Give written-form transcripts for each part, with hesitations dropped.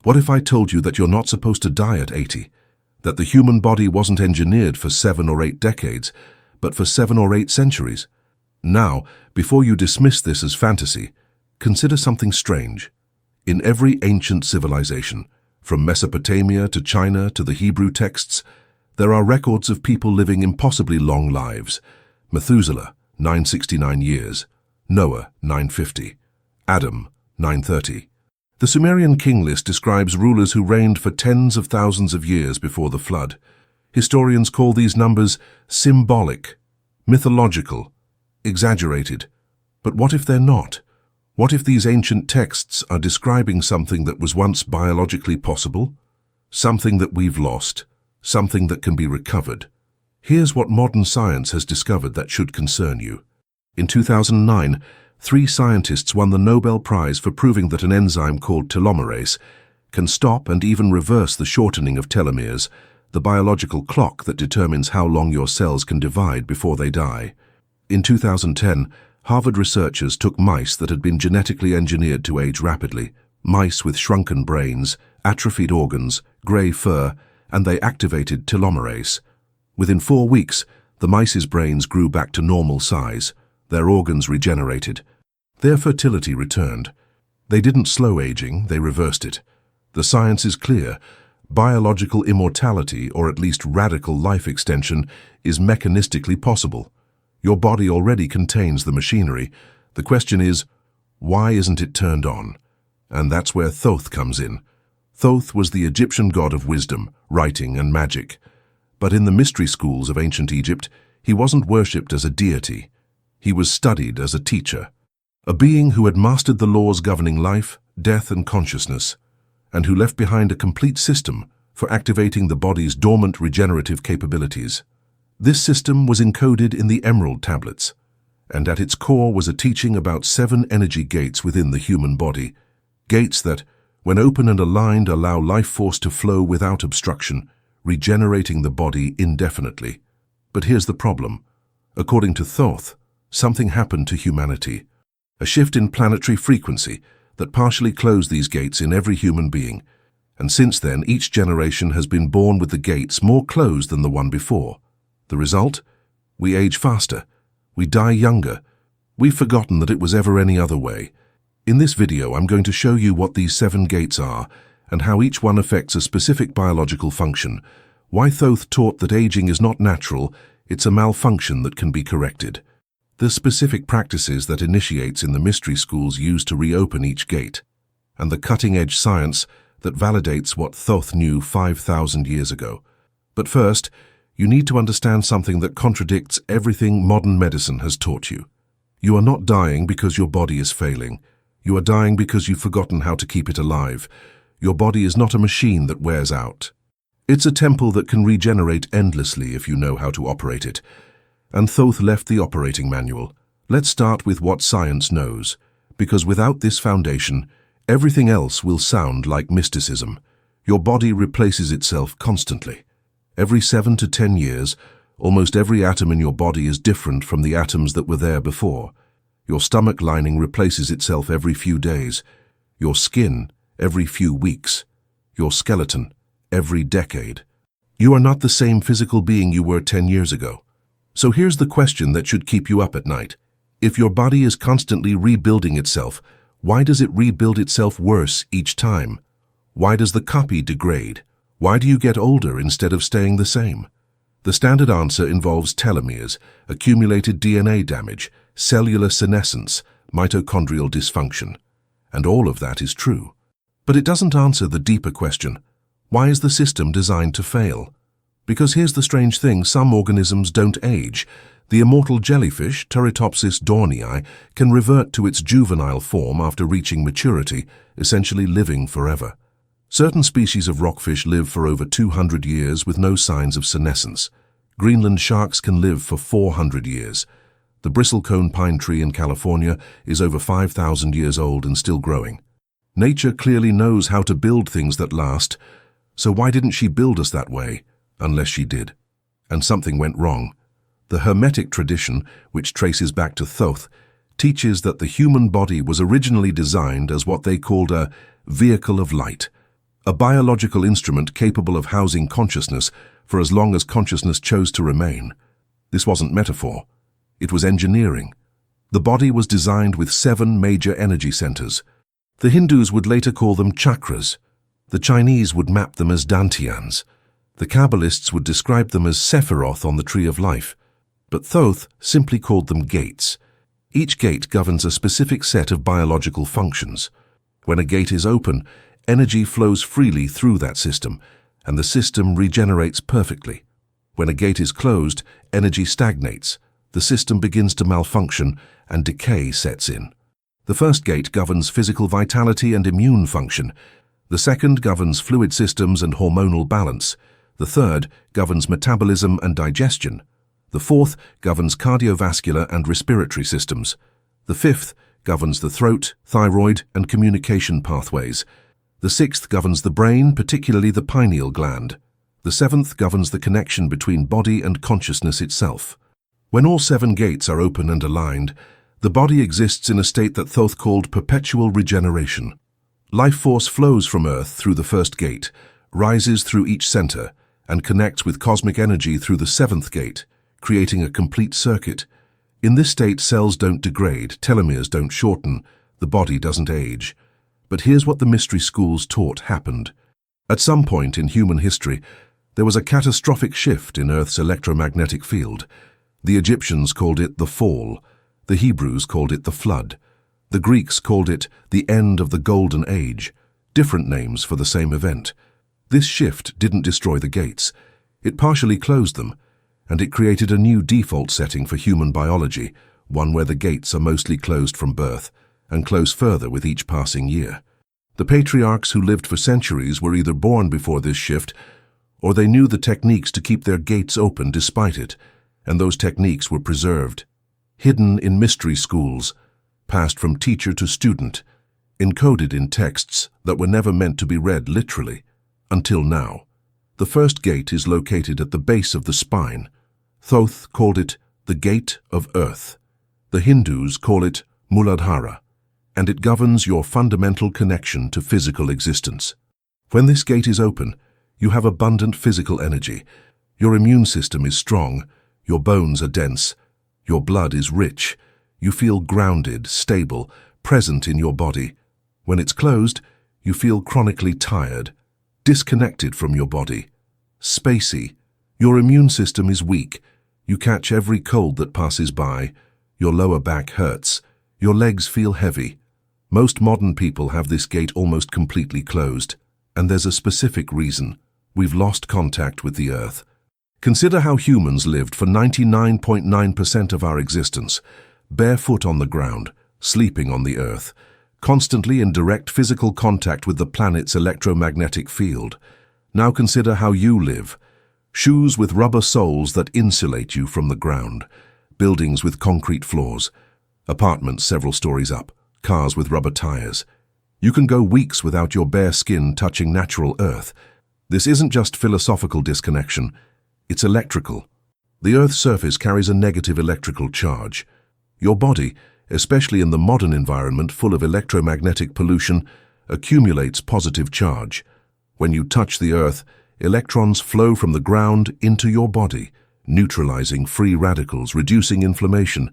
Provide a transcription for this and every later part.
What if I told you that you're not supposed to die at 80? That the human body wasn't engineered for 7 or 8 decades, but for 7 or 8 centuries? Now, before you dismiss this as fantasy, consider something strange. In every ancient civilization, from Mesopotamia to China to the Hebrew texts, there are records of people living impossibly long lives. Methuselah, 969 years. Noah, 950. Adam, 930. The Sumerian king list describes rulers who reigned for tens of thousands of years before the flood. Historians call these numbers symbolic, mythological, exaggerated. But what if they're not? What if these ancient texts are describing something that was once biologically possible? Something that we've lost, something that can be recovered. Here's what modern science has discovered that should concern you. In 2009, 3 scientists won the Nobel Prize for proving that an enzyme called telomerase can stop and even reverse the shortening of telomeres, the biological clock that determines how long your cells can divide before they die. In 2010, Harvard researchers took mice that had been genetically engineered to age rapidly, mice with shrunken brains, atrophied organs, grey fur, and they activated telomerase. Within 4 weeks, the mice's brains grew back to normal size, their organs regenerated, their fertility returned. They didn't slow aging, they reversed it. The science is clear. Biological immortality, or at least radical life extension, is mechanistically possible. Your body already contains the machinery. The question is, why isn't it turned on? And that's where Thoth comes in. Thoth was the Egyptian god of wisdom, writing, and magic. But in the mystery schools of ancient Egypt, he wasn't worshipped as a deity. He was studied as a teacher, a being who had mastered the laws governing life, death, and consciousness, and who left behind a complete system for activating the body's dormant regenerative capabilities. This system was encoded in the Emerald Tablets, and at its core was a teaching about 7 energy gates within the human body, gates that, when open and aligned, allow life force to flow without obstruction, regenerating the body indefinitely. But here's the problem. According to Thoth, something happened to humanity, a shift in planetary frequency that partially closed these gates in every human being, and since then each generation has been born with the gates more closed than the one before. The result? We age faster, we die younger, we've forgotten that it was ever any other way. In this video I'm going to show you what these 7 gates are and how each one affects a specific biological function, why Thoth taught that aging is not natural, it's a malfunction that can be corrected. The specific practices that initiates in the mystery schools use to reopen each gate, and the cutting-edge science that validates what Thoth knew 5,000 years ago. But first, you need to understand something that contradicts everything modern medicine has taught you. You are not dying because your body is failing. You are dying because you've forgotten how to keep it alive. Your body is not a machine that wears out. It's a temple that can regenerate endlessly if you know how to operate it. And Thoth left the operating manual. Let's start with what science knows, because without this foundation, everything else will sound like mysticism. Your body replaces itself constantly. Every 7 to 10 years, almost every atom in your body is different from the atoms that were there before. Your stomach lining replaces itself every few days, your skin every few weeks, your skeleton every decade. You are not the same physical being you were 10 years ago. So here's the question that should keep you up at night. If your body is constantly rebuilding itself, why does it rebuild itself worse each time? Why does the copy degrade? Why do you get older instead of staying the same? The standard answer involves telomeres, accumulated DNA damage, cellular senescence, mitochondrial dysfunction. And all of that is true. But it doesn't answer the deeper question. Why is the system designed to fail? Because here's the strange thing, some organisms don't age. The immortal jellyfish, Turritopsis dohrnii, can revert to its juvenile form after reaching maturity, essentially living forever. Certain species of rockfish live for over 200 years with no signs of senescence. Greenland sharks can live for 400 years. The bristlecone pine tree in California is over 5,000 years old and still growing. Nature clearly knows how to build things that last, so why didn't she build us that way? Unless she did. And something went wrong. The Hermetic tradition, which traces back to Thoth, teaches that the human body was originally designed as what they called a vehicle of light, a biological instrument capable of housing consciousness for as long as consciousness chose to remain. This wasn't metaphor. It was engineering. The body was designed with 7 major energy centers. The Hindus would later call them chakras. The Chinese would map them as dantians. The Kabbalists would describe them as sephiroth on the tree of life. But Thoth simply called them gates. Each gate governs a specific set of biological functions. When a gate is open, energy flows freely through that system, and the system regenerates perfectly. When a gate is closed, energy stagnates. The system begins to malfunction, and decay sets in. The first gate governs physical vitality and immune function. The second governs fluid systems and hormonal balance. The third governs metabolism and digestion. The fourth governs cardiovascular and respiratory systems. The fifth governs the throat, thyroid, and communication pathways. The sixth governs the brain, particularly the pineal gland. The seventh governs the connection between body and consciousness itself. When all 7 gates are open and aligned, the body exists in a state that Thoth called perpetual regeneration. Life force flows from Earth through the first gate, rises through each center, and connects with cosmic energy through the 7th gate, creating a complete circuit. In this state, cells don't degrade, telomeres don't shorten, the body doesn't age. But here's what the mystery schools taught happened. At some point in human history, there was a catastrophic shift in Earth's electromagnetic field. The Egyptians called it the Fall. The Hebrews called it the Flood. The Greeks called it the end of the Golden Age. Different names for the same event. This shift didn't destroy the gates. It partially closed them, and it created a new default setting for human biology, one where the gates are mostly closed from birth and close further with each passing year. The patriarchs who lived for centuries were either born before this shift, or they knew the techniques to keep their gates open despite it, and those techniques were preserved, hidden in mystery schools, passed from teacher to student, encoded in texts that were never meant to be read literally, until now. The first gate is located at the base of the spine. Thoth called it the Gate of Earth. The Hindus call it Muladhara, and it governs your fundamental connection to physical existence. When this gate is open, you have abundant physical energy. Your immune system is strong, your bones are dense, your blood is rich, you feel grounded, stable, present in your body. When it's closed, you feel chronically tired, disconnected from your body, spacey. Your immune system is weak. You catch every cold that passes by. Your lower back hurts. Your legs feel heavy. Most modern people have this gate almost completely closed, and there's a specific reason. We've lost contact with the earth. Consider how humans lived for 99.9% of our existence, barefoot on the ground, sleeping on the earth, constantly in direct physical contact with the planet's electromagnetic field. Now consider how you live. Shoes with rubber soles that insulate you from the ground, buildings with concrete floors, apartments several stories up, cars with rubber tires. You can go weeks without your bare skin touching natural earth. This isn't just philosophical disconnection, it's electrical. The Earth's surface carries a negative electrical charge. Your body, especially in the modern environment full of electromagnetic pollution, accumulates positive charge. When you touch the Earth, electrons flow from the ground into your body, neutralizing free radicals, reducing inflammation,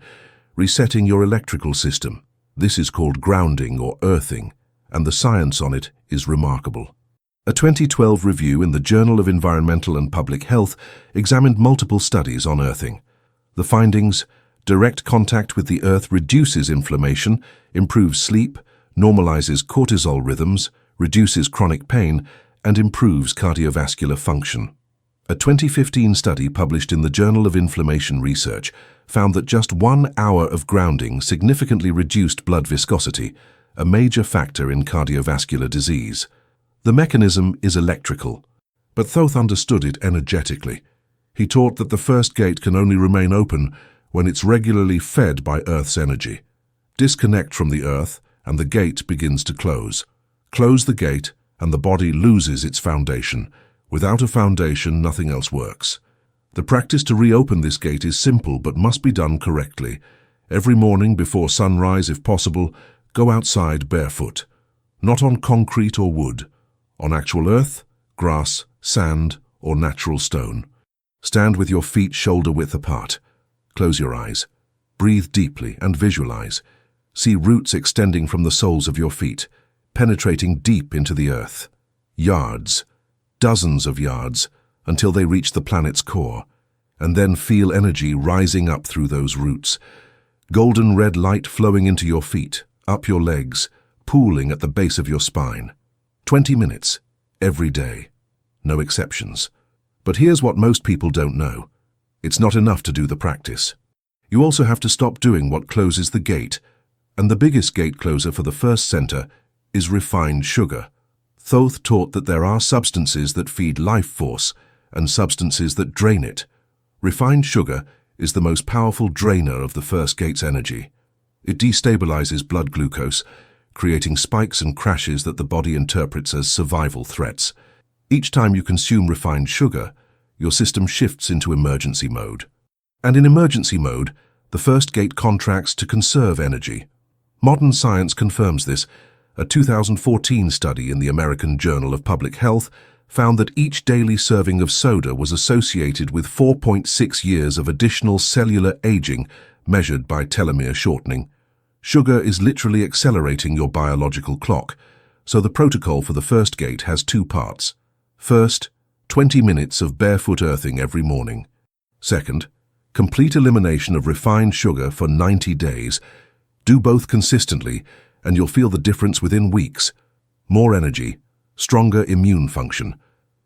resetting your electrical system. This is called grounding or earthing, and the science on it is remarkable. A 2012 review in the Journal of Environmental and Public Health examined multiple studies on earthing. The findings: direct contact with the earth reduces inflammation, improves sleep, normalizes cortisol rhythms, reduces chronic pain, and improves cardiovascular function. A 2015 study published in the Journal of Inflammation Research found that just 1 hour of grounding significantly reduced blood viscosity, a major factor in cardiovascular disease. The mechanism is electrical, but Thoth understood it energetically. He taught that the first gate can only remain open when it's regularly fed by Earth's energy. Disconnect from the Earth, and the gate begins to close. Close the gate, and the body loses its foundation. Without a foundation, nothing else works. The practice to reopen this gate is simple but must be done correctly. Every morning before sunrise, if possible, go outside barefoot. Not on concrete or wood, On actual earth, grass, sand, or natural stone. Stand with your feet shoulder-width apart. Close your eyes. Breathe deeply and visualize. See roots extending from the soles of your feet, penetrating deep into the earth. Yards, dozens of yards, until they reach the planet's core. And then feel energy rising up through those roots. Golden red light flowing into your feet, up your legs, pooling at the base of your spine. 20 minutes, every day. No exceptions. But here's what most people don't know. It's not enough to do the practice. You also have to stop doing what closes the gate, and the biggest gate closer for the first center is refined sugar. Thoth taught that there are substances that feed life force and substances that drain it. Refined sugar is the most powerful drainer of the first gate's energy. It destabilizes blood glucose, creating spikes and crashes that the body interprets as survival threats. Each time you consume refined sugar, your system shifts into emergency mode. And in emergency mode, the first gate contracts to conserve energy. Modern science confirms this. A 2014 study in the American Journal of Public Health found that each daily serving of soda was associated with 4.6 years of additional cellular aging measured by telomere shortening. Sugar is literally accelerating your biological clock, so the protocol for the first gate has two parts. First, 20 minutes of barefoot earthing every morning. Second, complete elimination of refined sugar for 90 days. Do both consistently, and you'll feel the difference within weeks. More energy, stronger immune function,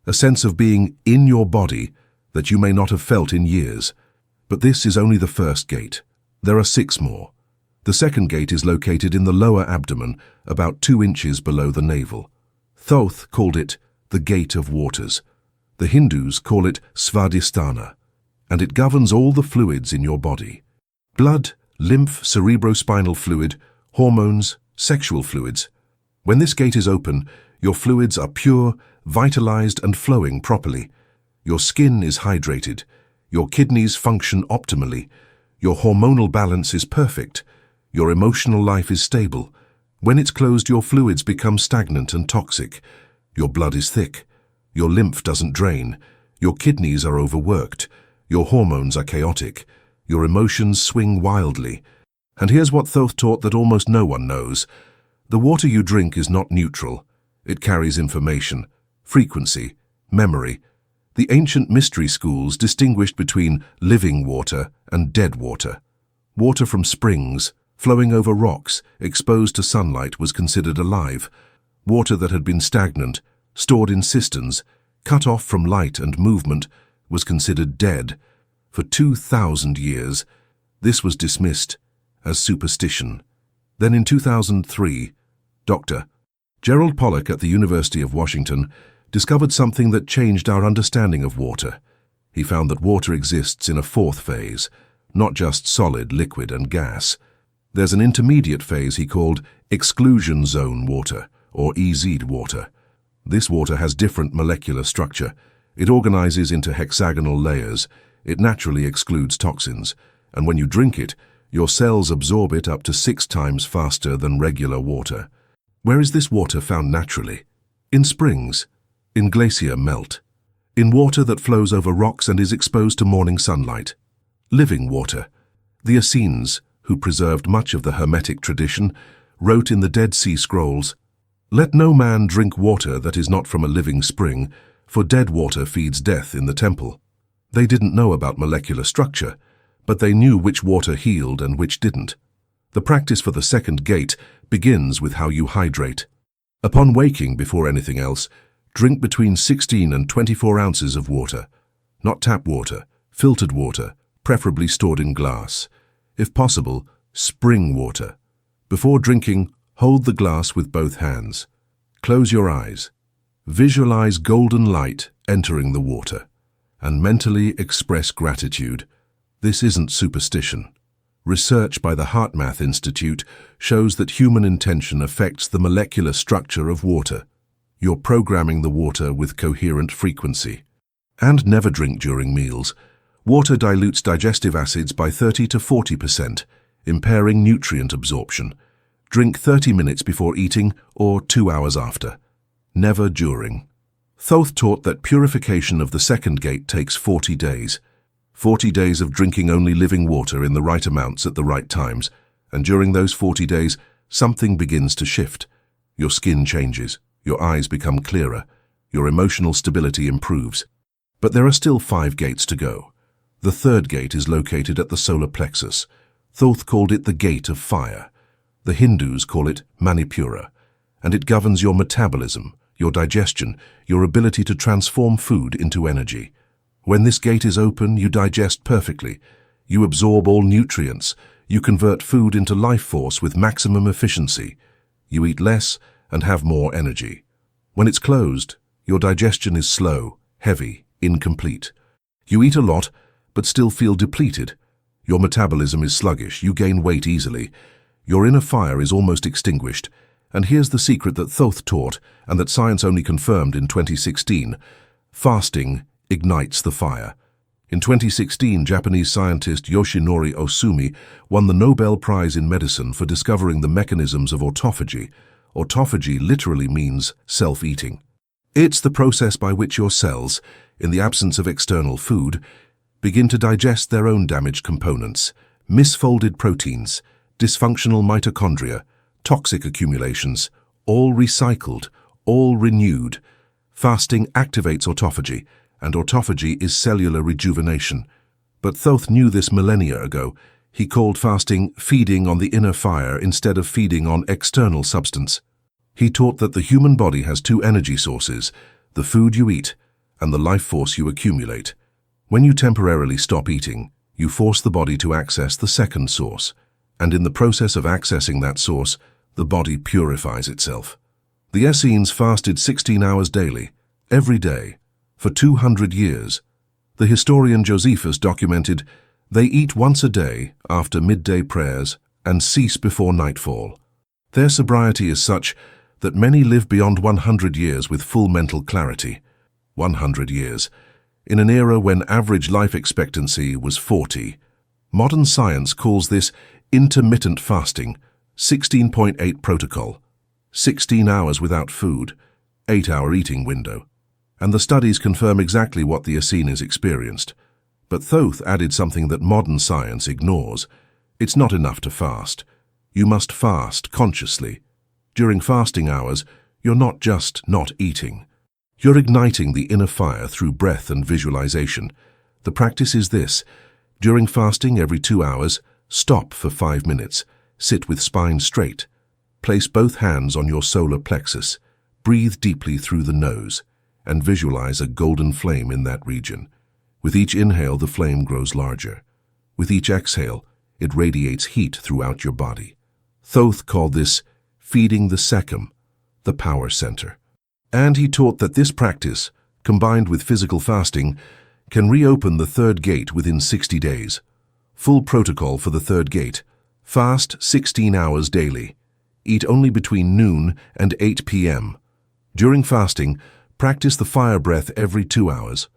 a sense of being in your body that you may not have felt in years. But this is only the first gate. There are 6 more. The second gate is located in the lower abdomen, about 2 inches below the navel. Thoth called it the Gate of Waters. The Hindus call it Svadhisthana, and it governs all the fluids in your body. Blood, lymph, cerebrospinal fluid, hormones, sexual fluids. When this gate is open, your fluids are pure, vitalized and flowing properly. Your skin is hydrated. Your kidneys function optimally. Your hormonal balance is perfect. Your emotional life is stable. When it's closed, your fluids become stagnant and toxic. Your blood is thick. Your lymph doesn't drain. Your kidneys are overworked. Your hormones are chaotic. Your emotions swing wildly. And here's what Thoth taught that almost no one knows. The water you drink is not neutral. It carries information, frequency, memory. The ancient mystery schools distinguished between living water and dead water. Water from springs, flowing over rocks, exposed to sunlight, was considered alive. Water that had been stagnant, stored in cisterns, cut off from light and movement, was considered dead. For 2,000 years, this was dismissed as superstition. Then in 2003, Dr. Gerald Pollack at the University of Washington discovered something that changed our understanding of water. He found that water exists in a 4th phase, not just solid, liquid, and gas. There's an intermediate phase he called exclusion zone water, or EZ water. This water has different molecular structure. It organizes into hexagonal layers. It naturally excludes toxins, and when you drink it, your cells absorb it up to 6 times faster than regular water. Where is this water found naturally? In springs, in glacier melt, in water that flows over rocks and is exposed to morning sunlight. Living water. The Essenes, who preserved much of the Hermetic tradition, wrote in the Dead Sea Scrolls, "Let no man drink water that is not from a living spring, for dead water feeds death in the temple." They didn't know about molecular structure, but they knew which water healed and which didn't. The practice for the second gate begins with how you hydrate. Upon waking, before anything else, drink between 16 and 24 ounces of water. Not tap water, filtered water, preferably stored in glass. If possible, spring water. Before drinking, hold the glass with both hands. Close your eyes. Visualize golden light entering the water, and mentally express gratitude. This isn't superstition. Research by the HeartMath Institute shows that human intention affects the molecular structure of water. You're programming the water with coherent frequency. And never drink during meals. Water dilutes digestive acids by 30 to 40%, impairing nutrient absorption. Drink 30 minutes before eating or 2 hours after. never during. Thoth taught that purification of the second gate takes 40 days. 40 days of drinking only living water in the right amounts at the right times, and during those 40 days, something begins to shift. Your skin changes, your eyes become clearer, your emotional stability improves. But there are still 5 gates to go. The third gate is located at the solar plexus. Thoth called it the gate of fire. The Hindus call it Manipura, and it governs your metabolism, your digestion, your ability to transform food into energy. When this gate is open, you digest perfectly. You absorb all nutrients. You convert food into life force with maximum efficiency. You eat less and have more energy. When it's closed, your digestion is slow, heavy, incomplete. You eat a lot, but still feel depleted. Your metabolism is sluggish. You gain weight easily. Your inner fire is almost extinguished. And here's the secret that Thoth taught and that science only confirmed in 2016. Fasting ignites the fire. In 2016, Japanese scientist Yoshinori Ohsumi won the Nobel Prize in Medicine for discovering the mechanisms of autophagy. Autophagy literally means self-eating. It's the process by which your cells, in the absence of external food, begin to digest their own damaged components, misfolded proteins, dysfunctional mitochondria, toxic accumulations, all recycled, all renewed. Fasting activates autophagy, and autophagy is cellular rejuvenation. But Thoth knew this millennia ago. He called fasting feeding on the inner fire instead of feeding on external substance. He taught that the human body has 2 energy sources, the food you eat and the life force you accumulate. When you temporarily stop eating, you force the body to access the second source, and in the process of accessing that source, the body purifies itself. The Essenes fasted 16 hours daily, every day, for 200 years. The historian Josephus documented, they eat once a day after midday prayers and cease before nightfall. Their sobriety is such that many live beyond 100 years with full mental clarity. 100 years, in an era when average life expectancy was 40. Modern science calls this intermittent fasting, 16.8 protocol, 16 hours without food, 8-hour eating window. And the studies confirm exactly what the Essenes experienced. But Thoth added something that modern science ignores. It's not enough to fast. You must fast consciously. During fasting hours, you're not just not eating. You're igniting the inner fire through breath and visualization. The practice is this. During fasting every 2 hours, stop for 5 minutes. Sit with spine straight. Place both hands on your solar plexus. Breathe deeply through the nose and visualize a golden flame in that region. With each inhale, the flame grows larger. With each exhale, it radiates heat throughout your body. Thoth called this feeding the sekhem, the power center. And he taught that this practice, combined with physical fasting, can reopen the third gate within 60 days. Full protocol for the third gate. Fast 16 hours daily. Eat only between noon and 8 p.m. During fasting, practice the fire breath every 2 hours.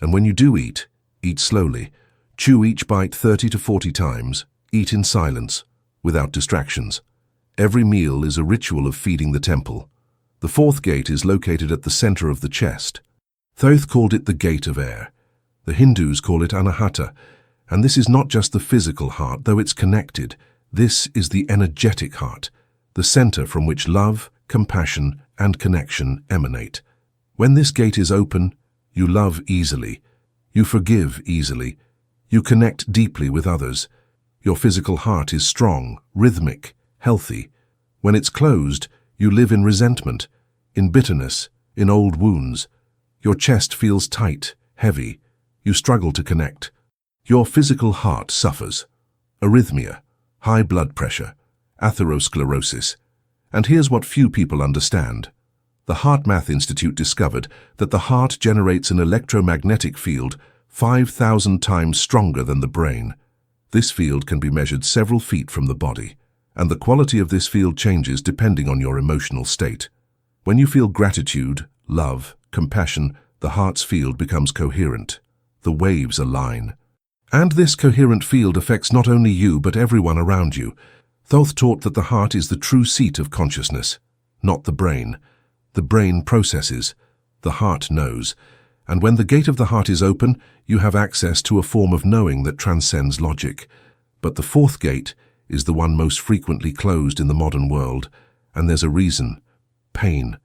And when you do eat, eat slowly. Chew each bite 30 to 40 times. Eat in silence, without distractions. Every meal is a ritual of feeding the temple. The fourth gate is located at the center of the chest. Thoth called it the gate of air. The Hindus call it Anahata. And this is not just the physical heart, though it's connected. This is the energetic heart, the center from which love, compassion, and connection emanate. When this gate is open, you love easily. You forgive easily. You connect deeply with others. Your physical heart is strong, rhythmic, healthy. When it's closed, you live in resentment, in bitterness, in old wounds. Your chest feels tight, heavy. You struggle to connect. Your physical heart suffers. Arrhythmia, high blood pressure, atherosclerosis. And here's what few people understand. The HeartMath Institute discovered that the heart generates an electromagnetic field 5,000 times stronger than the brain. This field can be measured several feet from the body, and the quality of this field changes depending on your emotional state. When you feel gratitude, love, compassion, the heart's field becomes coherent. The waves align. And this coherent field affects not only you but everyone around you. Thoth taught that the heart is the true seat of consciousness, not the brain. The brain processes, the heart knows, and when the gate of the heart is open, you have access to a form of knowing that transcends logic. But the fourth gate is the one most frequently closed in the modern world, and there's a reason: pain.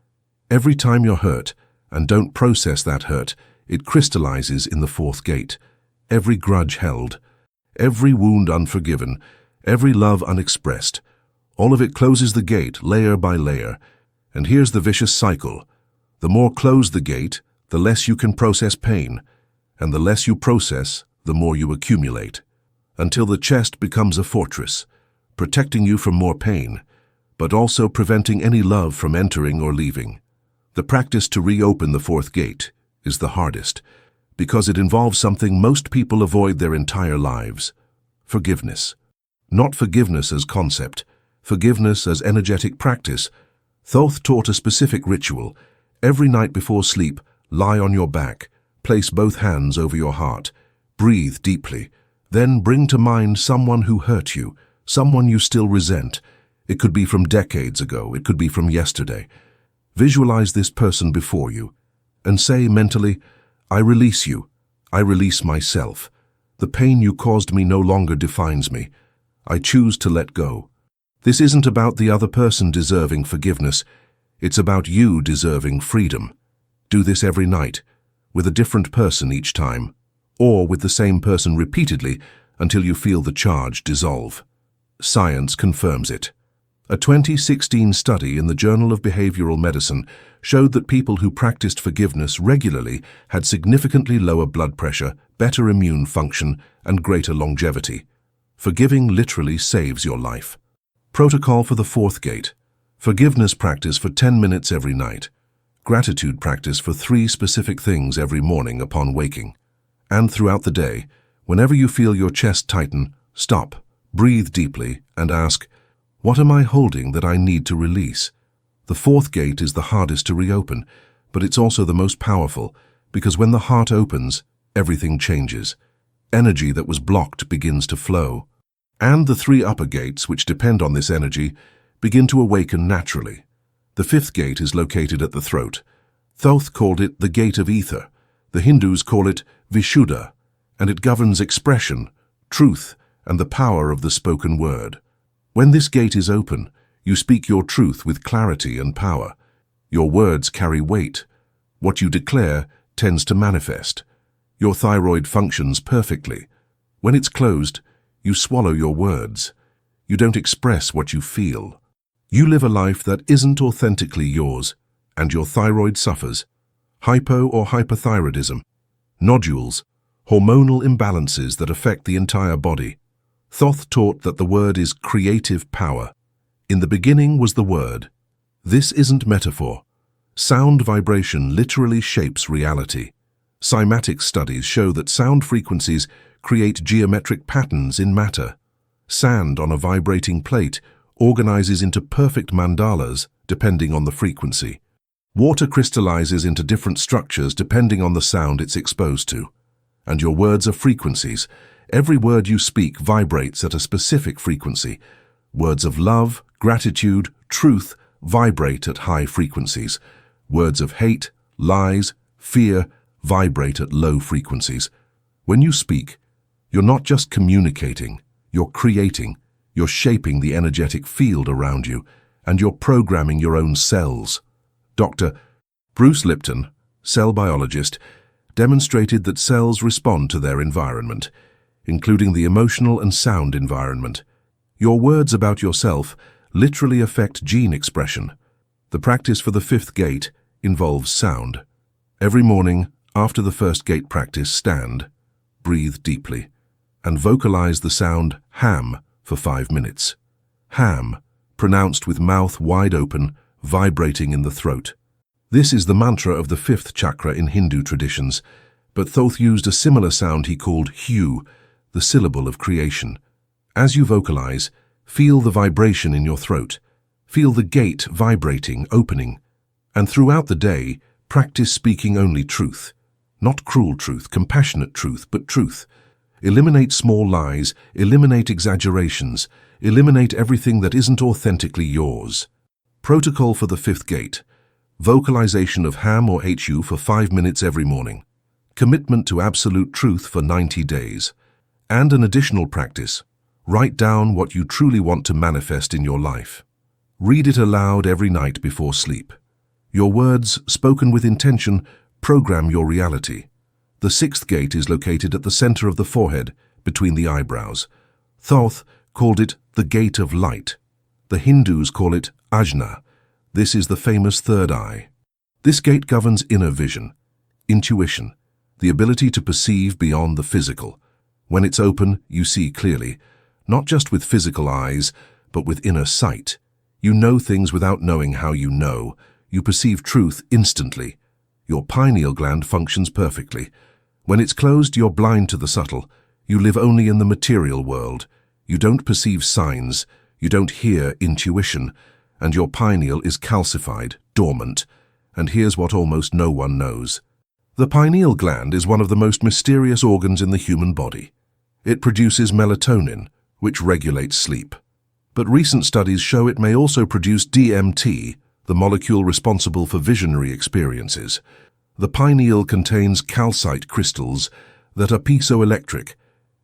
Every time you're hurt and don't process that hurt, it crystallizes in the fourth gate. Every grudge held, every wound unforgiven, every love unexpressed, all of it closes the gate layer by layer. And here's the vicious cycle. The more closed the gate, the less you can process pain, and the less you process, the more you accumulate, until the chest becomes a fortress, protecting you from more pain, but also preventing any love from entering or leaving. The practice to reopen the fourth gate is the hardest, because it involves something most people avoid their entire lives: forgiveness. Not forgiveness as concept, forgiveness as energetic practice. Thoth taught a specific ritual. Every night before sleep, lie on your back, place both hands over your heart, breathe deeply, then bring to mind someone who hurt you, someone you still resent. It could be from decades ago, it could be from yesterday. Visualize this person before you, and say mentally, "I release you. I release myself. The pain you caused me no longer defines me. I choose to let go." This isn't about the other person deserving forgiveness. It's about you deserving freedom. Do this every night, with a different person each time, or with the same person repeatedly until you feel the charge dissolve. Science confirms it. A 2016 study in the Journal of Behavioral Medicine showed that people who practiced forgiveness regularly had significantly lower blood pressure, better immune function, and greater longevity. Forgiving literally saves your life. Protocol for the fourth gate. Forgiveness practice for 10 minutes every night. Gratitude practice for 3 specific things every morning upon waking. And throughout the day, whenever you feel your chest tighten, stop, breathe deeply, and ask, "What am I holding that I need to release?" The fourth gate is the hardest to reopen, but it's also the most powerful, because when the heart opens, everything changes. Energy that was blocked begins to flow. And the 3 upper gates, which depend on this energy, begin to awaken naturally. The 5th gate is located at the throat. Thoth called it the gate of ether. The Hindus call it Vishuddha, and it governs expression, truth, and the power of the spoken word. When this gate is open, you speak your truth with clarity and power. Your words carry weight. What you declare tends to manifest. Your thyroid functions perfectly. When it's closed, you swallow your words. You don't express what you feel. You live a life that isn't authentically yours, and your thyroid suffers. Hypo or hypothyroidism, nodules, hormonal imbalances that affect the entire body. Thoth taught that the word is creative power. In the beginning was the word. This isn't metaphor. Sound vibration literally shapes reality. Cymatic studies show that sound frequencies create geometric patterns in matter. Sand on a vibrating plate organizes into perfect mandalas depending on the frequency. Water crystallizes into different structures depending on the sound it's exposed to. And your words are frequencies. Every word you speak vibrates at a specific frequency. Words of love, gratitude, truth vibrate at high frequencies. Words of hate, lies, fear vibrate at low frequencies. When you speak, you're not just communicating, you're creating, you're shaping the energetic field around you, and you're programming your own cells. Dr. Bruce Lipton, cell biologist, demonstrated that cells respond to their environment, including the emotional and sound environment. Your words about yourself literally affect gene expression. The practice for the 5th gate involves sound. Every morning, after the first gate practice, stand, breathe deeply, and vocalize the sound ham for 5 minutes. Ham, pronounced with mouth wide open, vibrating in the throat. This is the mantra of the 5th chakra in Hindu traditions, but Thoth used a similar sound he called hu, the syllable of creation. As you vocalize, feel the vibration in your throat. Feel the gate vibrating, opening. And throughout the day, practice speaking only truth. Not cruel truth, compassionate truth, but truth. Eliminate small lies, eliminate exaggerations, eliminate everything that isn't authentically yours. Protocol for the 5th gate. vocalization of ham or HU for 5 minutes every morning, commitment to absolute truth for 90 days, and an additional practice: write down what you truly want to manifest in your life. Read it aloud every night before sleep. Your words, spoken with intention, program your reality. The sixth gate is located at the center of the forehead, between the eyebrows. Thoth called it the gate of light. The Hindus call it Ajna. This is the famous third eye. This gate governs inner vision, intuition, the ability to perceive beyond the physical. When it's open, you see clearly, not just with physical eyes, but with inner sight. You know things without knowing how you know. You perceive truth instantly. Your pineal gland functions perfectly. When it's closed, you're blind to the subtle. You live only in the material world. You don't perceive signs. You don't hear intuition. And your pineal is calcified, dormant. And here's what almost no one knows. The pineal gland is one of the most mysterious organs in the human body. It produces melatonin, which regulates sleep. But recent studies show it may also produce DMT, the molecule responsible for visionary experiences. The pineal contains calcite crystals that are piezoelectric,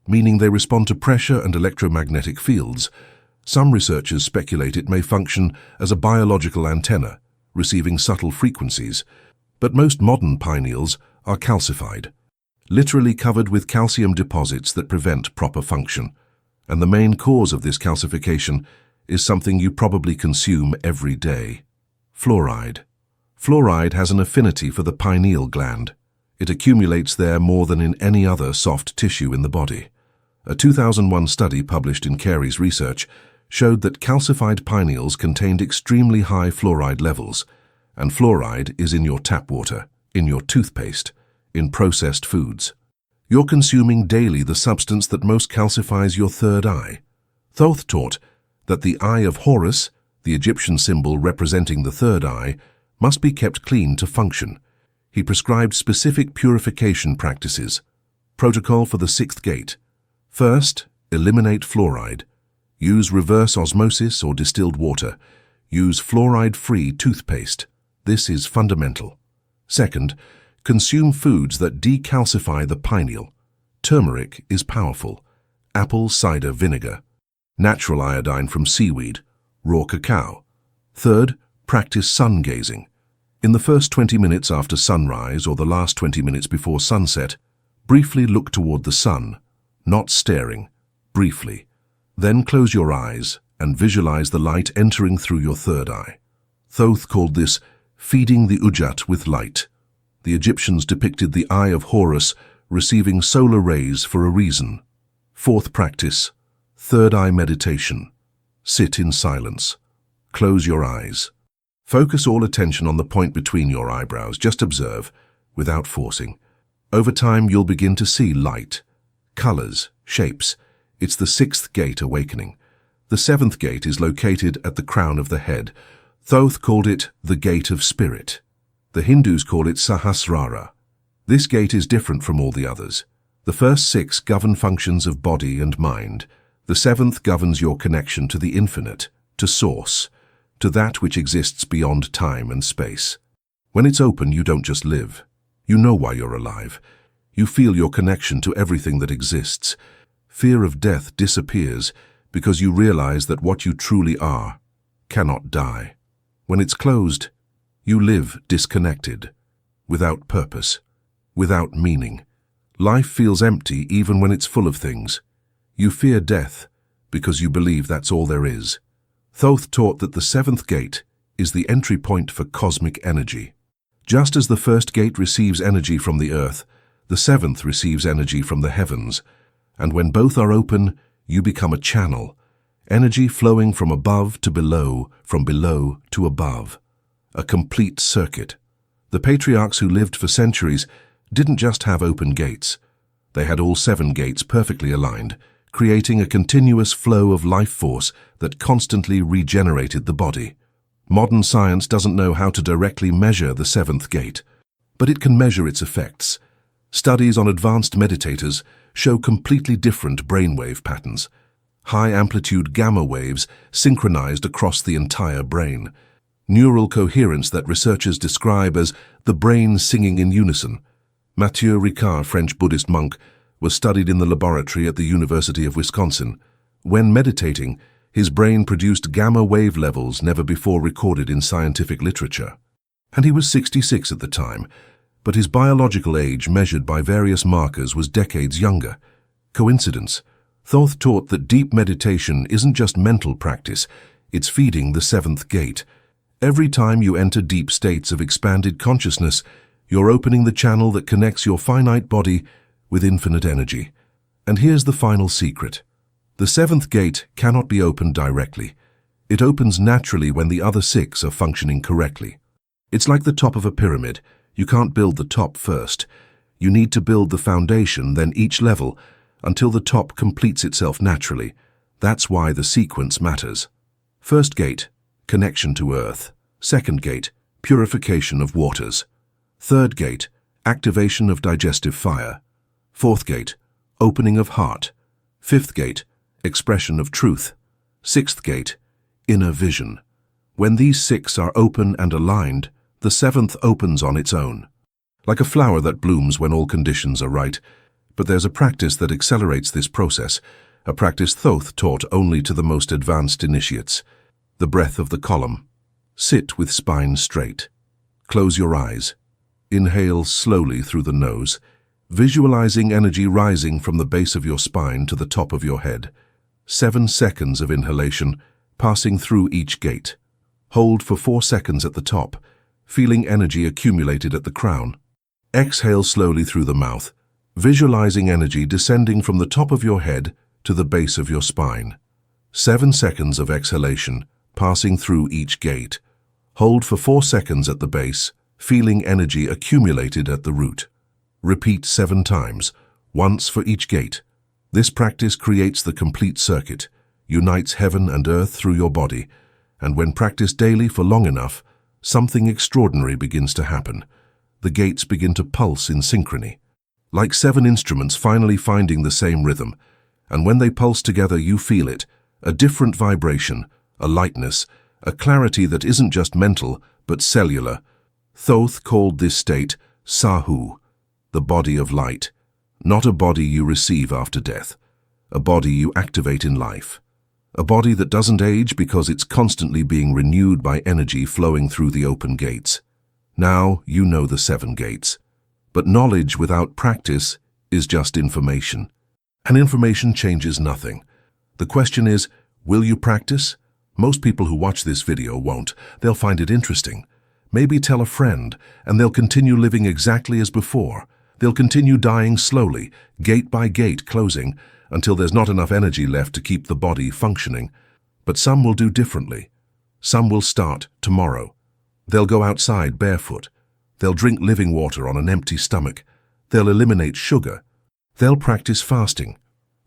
meaning they respond to pressure and electromagnetic fields. Some researchers speculate it may function as a biological antenna, receiving subtle frequencies. But most modern pineals are calcified, literally covered with calcium deposits that prevent proper function. And the main cause of this calcification is something you probably consume every day: fluoride. Fluoride has an affinity for the pineal gland. It accumulates there more than in any other soft tissue in the body. A 2001 study published in Carey's Research showed that calcified pineals contained extremely high fluoride levels, and fluoride is in your tap water, in your toothpaste, in processed foods. You're consuming daily the substance that most calcifies your third eye. Thoth taught that the eye of Horus, the Egyptian symbol representing the third eye, must be kept clean to function. He prescribed specific purification practices. Protocol for the sixth gate. First, eliminate fluoride. Use reverse osmosis or distilled water. Use fluoride-free toothpaste. This is fundamental. Second, consume foods that decalcify the pineal. Turmeric is powerful. Apple cider vinegar. Natural iodine from seaweed. Raw cacao. Third, practice sun gazing. In the first 20 minutes after sunrise or the last 20 minutes before sunset, briefly look toward the sun, not staring, briefly. Then close your eyes and visualize the light entering through your third eye. Thoth called this feeding the Ujat with light. The Egyptians depicted the eye of Horus receiving solar rays for a reason. Fourth practice, third eye meditation. Sit in silence. Close your eyes. Focus all attention on the point between your eyebrows. Just observe, without forcing. Over time, you'll begin to see light, colors, shapes. It's the sixth gate awakening. The seventh gate is located at the crown of the head. Thoth called it the gate of spirit. The Hindus call it Sahasrara. This gate is different from all the others. The first 6 govern functions of body and mind. The 7th governs your connection to the infinite, to source, to that which exists beyond time and space. When it's open, you don't just live. You know why you're alive. You feel your connection to everything that exists. Fear of death disappears because you realize that what you truly are cannot die. When it's closed, you live disconnected, without purpose, without meaning. Life feels empty even when it's full of things. You fear death because you believe that's all there is. Thoth taught that the 7th gate is the entry point for cosmic energy. Just as the first gate receives energy from the earth, the 7th receives energy from the heavens. And when both are open, you become a channel, energy flowing from above to below, from below to above. A complete circuit. The patriarchs who lived for centuries didn't just have open gates. They had all 7 gates perfectly aligned, creating a continuous flow of life force that constantly regenerated the body. Modern science doesn't know how to directly measure the 7th gate, but it can measure its effects. Studies on advanced meditators show completely different brainwave patterns. High-amplitude gamma waves synchronized across the entire brain. neural coherence that researchers describe as the brain singing in unison. Mathieu Ricard, French Buddhist monk, was studied in the laboratory at the University of Wisconsin. When meditating, his brain produced gamma wave levels never before recorded in scientific literature. And he was 66 at the time, but his biological age, measured by various markers, was decades younger. Coincidence? Thoth taught that deep meditation isn't just mental practice, it's feeding the seventh gate. Every time you enter deep states of expanded consciousness, you're opening the channel that connects your finite body with infinite energy. And here's the final secret. The seventh gate cannot be opened directly. It opens naturally when the other six are functioning correctly. It's like the top of a pyramid. You can't build the top first. You need to build the foundation, then each level, until the top completes itself naturally. That's why the sequence matters. First gate, connection to earth. Second gate, purification of waters. Third gate, activation of digestive fire. Fourth gate, opening of heart. Fifth gate, expression of truth. Sixth gate, inner vision. When these six are open and aligned, the seventh opens on its own. Like a flower that blooms when all conditions are right. But there's a practice that accelerates this process, a practice Thoth taught only to the most advanced initiates. The breath of the column. Sit with spine straight. Close your eyes. Inhale slowly through the nose, visualizing energy rising from the base of your spine to the top of your head. 7 seconds of inhalation, passing through each gate. Hold for 4 seconds at the top, feeling energy accumulated at the crown. Exhale slowly through the mouth, visualizing energy descending from the top of your head to the base of your spine. 7 seconds of exhalation, passing through each gate. Hold for 4 seconds at the base, feeling energy accumulated at the root. Repeat 7 times, once for each gate. This practice creates the complete circuit, unites heaven and earth through your body, and when practiced daily for long enough, something extraordinary begins to happen. The gates begin to pulse in synchrony, like 7 instruments finally finding the same rhythm, and when they pulse together you feel it, a different vibration, a lightness, a clarity that isn't just mental, but cellular. Thoth called this state Sahu, the body of light, not a body you receive after death, a body you activate in life, a body that doesn't age because it's constantly being renewed by energy flowing through the open gates. Now you know the 7 gates, but knowledge without practice is just information, and information changes nothing. The question is, will you practice? Most people who watch this video won't. They'll find it interesting. Maybe tell a friend, and they'll continue living exactly as before. They'll continue dying slowly, gate by gate closing, until there's not enough energy left to keep the body functioning. But some will do differently. Some will start tomorrow. They'll go outside barefoot. They'll drink living water on an empty stomach. They'll eliminate sugar. They'll practice fasting.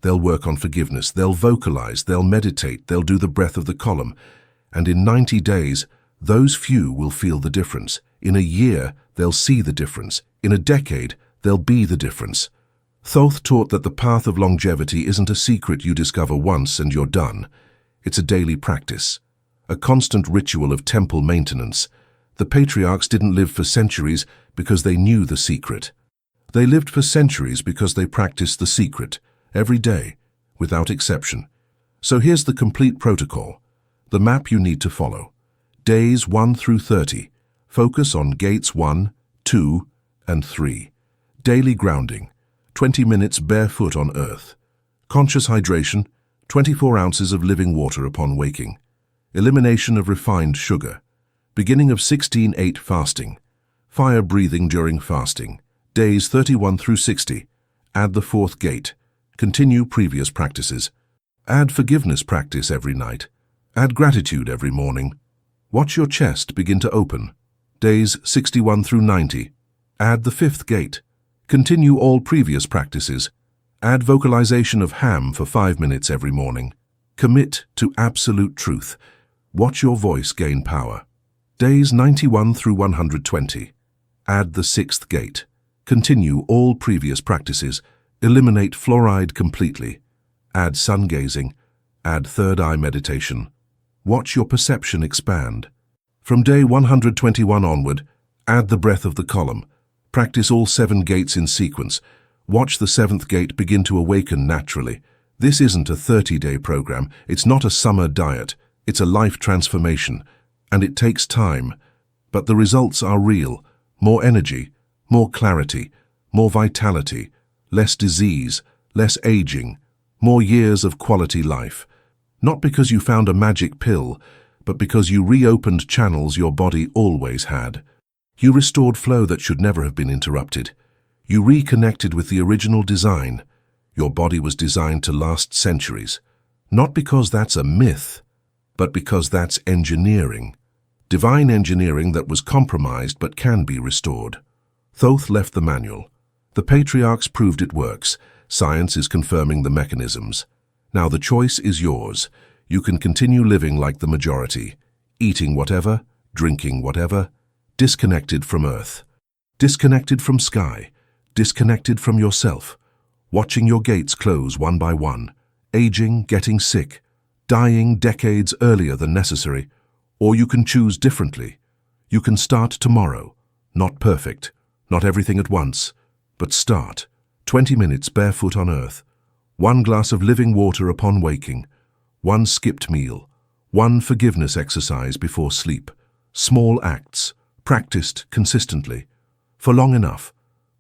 They'll work on forgiveness. They'll vocalize. They'll meditate. They'll do the breath of the column. And in 90 days, those few will feel the difference. In a year, they'll see the difference. In a decade, they'll be the difference. Thoth taught that the path of longevity isn't a secret you discover once and you're done. It's a daily practice, a constant ritual of temple maintenance. The patriarchs didn't live for centuries because they knew the secret. They lived for centuries because they practiced the secret, every day, without exception. So here's the complete protocol, the map you need to follow. Days 1 through 30. Focus on gates 1, 2, and 3. Daily grounding. 20 minutes barefoot on earth. Conscious hydration. 24 ounces of living water upon waking. Elimination of refined sugar. Beginning of 16/8 fasting. Fire breathing during fasting. Days 31 through 60. Add the 4th gate. Continue previous practices. Add forgiveness practice every night. Add gratitude every morning. Watch your chest begin to open. Days 61 through 90. Add the 5th gate. Continue all previous practices. Add vocalization of Ham for 5 minutes every morning. Commit to absolute truth. Watch your voice gain power. Days 91 through 120. Add the 6th gate. Continue all previous practices. Eliminate fluoride completely. Add sun gazing. Add third eye meditation. Watch your perception expand. From day 121 onward, add the breath of the column. Practice all 7 gates in sequence. Watch the 7th gate begin to awaken naturally. This isn't a 30-day program. It's not a summer diet. It's a life transformation. And it takes time. But the results are real. More energy, more clarity, more vitality, less disease, less aging, more years of quality life. Not because you found a magic pill, but because you reopened channels your body always had. You restored flow that should never have been interrupted. You reconnected with the original design. Your body was designed to last centuries. Not because that's a myth, but because that's engineering. Divine engineering that was compromised but can be restored. Thoth left the manual. The patriarchs proved it works. Science is confirming the mechanisms. Now the choice is yours. You can continue living like the majority, eating whatever, drinking whatever, disconnected from earth, disconnected from sky, disconnected from yourself, watching your gates close one by one, aging, getting sick, dying decades earlier than necessary. Or you can choose differently. You can start tomorrow. Not perfect, not everything at once, but start. 20 minutes barefoot on earth. 1 glass of living water upon waking. 1 skipped meal. 1 forgiveness exercise before sleep. Small acts, practiced consistently. For long enough.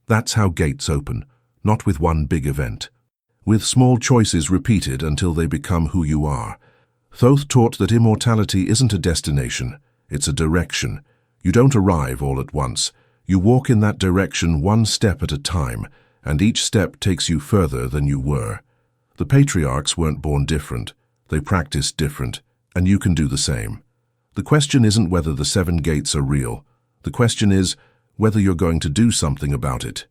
That's how gates open, not with one big event. With small choices repeated until they become who you are. Thoth taught that immortality isn't a destination, it's a direction. You don't arrive all at once. You walk in that direction 1 step at a time, and each step takes you further than you were. The patriarchs weren't born different. They practiced different, and you can do the same. The question isn't whether the 7 gates are real. The question is whether you're going to do something about it.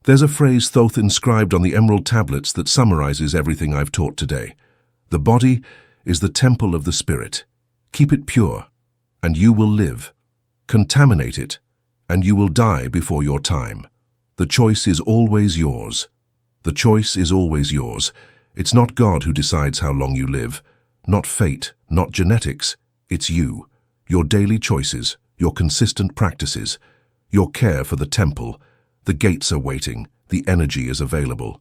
There's a phrase Thoth inscribed on the emerald tablets that summarizes everything I've taught today. The body is the temple of the spirit. Keep it pure, and you will live. Contaminate it, and you will die before your time. The choice is always yours. The choice is always yours. It's not God who decides how long you live. Not fate, not genetics. It's you. Your daily choices, your consistent practices, your care for the temple. The gates are waiting. The energy is available.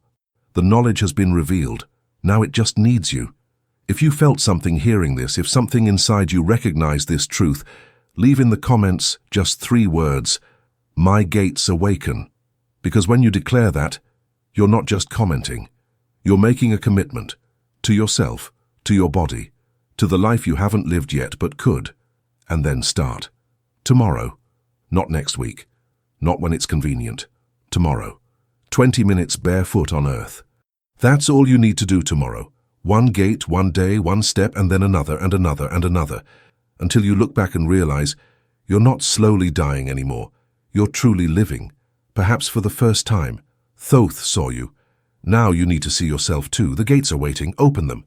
The knowledge has been revealed. Now it just needs you. If you felt something hearing this, if something inside you recognized this truth, leave in the comments just 3 words: my gates awaken. Because when you declare that, you're not just commenting. You're making a commitment to yourself, to your body, to the life you haven't lived yet but could, and then start. Tomorrow, not next week, not when it's convenient. Tomorrow, 20 minutes barefoot on earth. That's all you need to do tomorrow. 1 gate, 1 day, 1 step, and then another and another and another, until you look back and realize you're not slowly dying anymore. You're truly living, perhaps for the first time. Thoth saw you. Now you need to see yourself too. The gates are waiting. Open them.